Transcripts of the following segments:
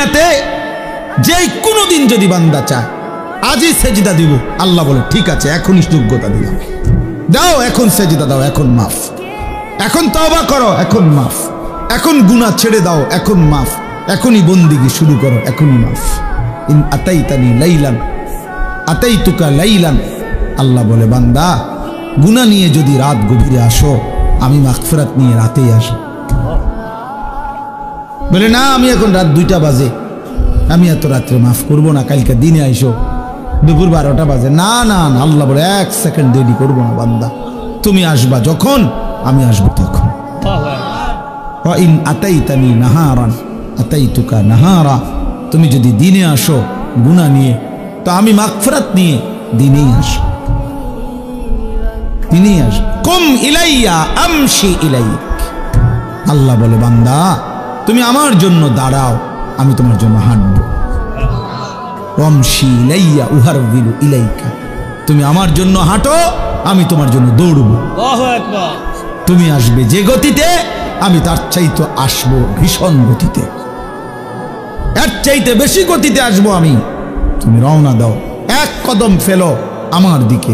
দুনিয়াতে যে কোনো দিন যদি বান্দা চায় আজই সেজদা দিব, আল্লাহ বলে ঠিক আছে এখনই যোগ্যতা দিলাম, দাও এখন সেজদা দাও, এখন মাফ, এখন তওবা করো, এখন মাফ, এখন গুনাহ ছেড়ে দাও, এখন মাফ, এখনই বন্দিগি শুরু করো, এখনই মাফ। ইন আতাইতানি লাইলান আতাইতুকা লাইলান, আল্লাহ বলে বান্দা গুনাহ নিয়ে যদি রাত গভীরে আসো আমি মাগফিরাত নিয়ে রাতেই আসো। বলে না আমি এখন রাত 2টা বাজে, আমি এত রাত্রে মাফ করবো না, কালকে দিনে আইসো দুপুর 12টা বাজে, না না না, আল্লাহ বলে 1 সেকেন্ড দেরি করবো না বান্দা, তুমি আসবা যখন আমি আসবো তখন। ওয়া ইন আতাইতানি নাহারান আতাইতুকা নাহারা, তুমি যদি দিনে আসো গুনাহ নিয়ে তো আমি মাগফিরাত নিয়ে দিনেই আসো, দিনেই আসো। কুম ইলাইয়া আমশি ইলাইক, আল্লাহ বলে বান্দা তুমি আমার জন্য দাঁড়াও আমি তোমার জন্য হাঁটবো। আমশি ইলাইয়া উহারবিলু ইলাইকা, তুমি আমার জন্য হাঁটো আমি তোমার জন্য দৌড়বো। আল্লাহু আকবার। তুমি আসবে যে গতিতে আমি তার চাইতে আসবো ভীষণ গতিতে, এর চাইতে বেশি গতিতে আসবো আমি। তুমি রওনা দাও, 1 কদম ফেলো আমার দিকে,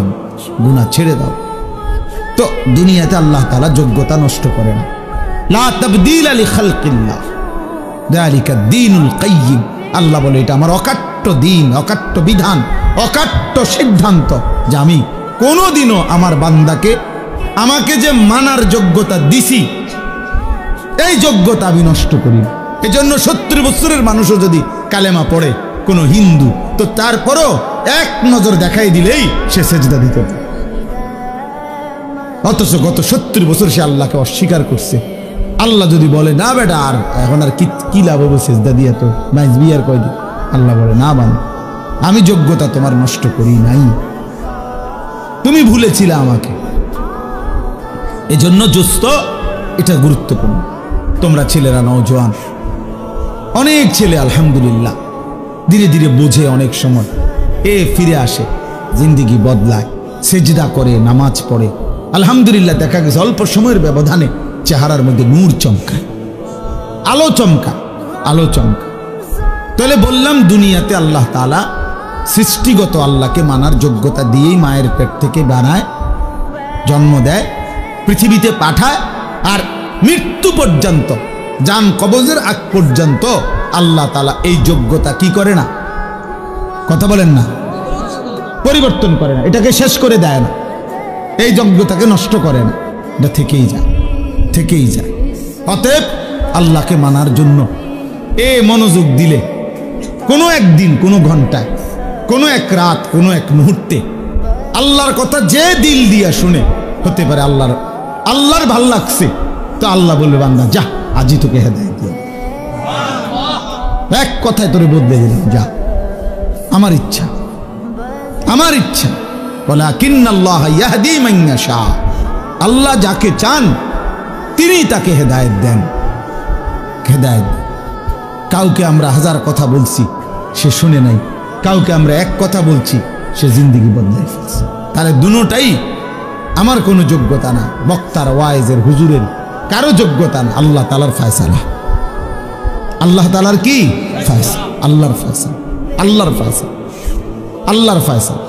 গুনাহ ছেড়ে দাও। তো দুনিয়াতে আল্লাহ তাআলা যোগ্যতা নষ্ট করে না। লা তাবদীলা লিখালকিল্লাহ যালিকা দ্বীনুল কাইয়্যিম, আল্লাহ বলে এটা আমার অকাট্য দিন, অকাট্য বিধান, অকাট্য সিদ্ধান্ত যে আমি কোনোদিনও আমার বান্দাকে আমাকে যে মানার যোগ্যতা দিছি এই যোগ্যতা আমি নষ্ট করি না। এজন্য 70 বছরের মানুষও যদি কালেমা পড়ে কোনো হিন্দু, তো তারপরও 1 নজর দেখাই দিলেই সে সেজদা দিতে পারে, অথচ গত 70 বছর সে আল্লাহকে অস্বীকার করছে। আল্লাহ যদি বলে না বেটা আর এখন আর কি লাভ হবে সেজদা দিয়া, তো মাইজ বিয়ার কয়দিন, আল্লাহ বলে না বান্দা আমি যোগ্যতা তোমার নষ্ট করি নাই, তুমি ভুলেছিলে আমাকে। এজন্য দোস্ত এটা গুরুত্বপূর্ণ। তোমরা ছেলেরা নওজোয়ান, অনেক ছেলে আলহামদুলিল্লাহ ধীরে ধীরে বোঝে, অনেক সময় ফিরে আসে, জিন্দেগি বদলায়, সেজদা করে, নামাজ পড়ে, আলহামদুলিল্লাহ দেখা গেছে অল্প সময়ের ব্যবধানে চেহারার মধ্যে নূর চমকায়, আলো চমকায়, আলো চমকায়। তাহলে বললাম দুনিয়াতে আল্লাহ তাআলা সৃষ্টিগত আল্লাহকে মানার যোগ্যতা দিয়েই মায়ের পেট থেকে বানায়, জন্ম দেয়, পৃথিবীতে পাঠায়, আর মৃত্যু পর্যন্ত, জান কবজের আগ পর্যন্ত আল্লাহ তাআলা এই যোগ্যতা কি করে না, কথা বলেন না, পরিবর্তন করে না, এটাকে শেষ করে দেয় না, এই যোগ্যতাকে নষ্ট করে না, এটা থেকেই যায়, থেকেই যায়। অতএব আল্লাহকে মানার জন্য মনোযোগ দিলে কোনো একদিন, কোনো ঘন্টায়, কোনো এক রাত, কোনো এক মুহূর্তে আল্লাহর কথা যে দিল দিয়া শুনে, হতে পারে আল্লাহর ভাল লাগছে, তো আল্লাহ বলবে বান্দা যা আজই তোকে হেদায়েত দিলাম, এক কথায় তোরে বদলে দিলাম, যা আমার ইচ্ছা, আমার ইচ্ছা। ওয়ালাকিন্নাল্লাহ ইয়াহদি মান ইয়াশা, আল্লাহ যাকে চান তিনি তাকে হেদায়েত দেন, হেদায়েত। কাউকে আমরা 1000 কথা বলছি সে শুনে নাই, কাউকে আমরা 1 কথা বলছি সে জিন্দেগি বদলাই ফেলছে। তাহলে দুটোটাই আমার কোনো যোগ্যতা না, বক্তার, ওয়াইজের, হুজুরের কারো যোগ্যতা না, আল্লাহ তাআলার ফয়সালা। আল্লাহ তাআলার কি ফয়সালা? আল্লাহর ফয়সালা, আল্লাহর ফয়সালা, আল্লাহর ফয়সালা।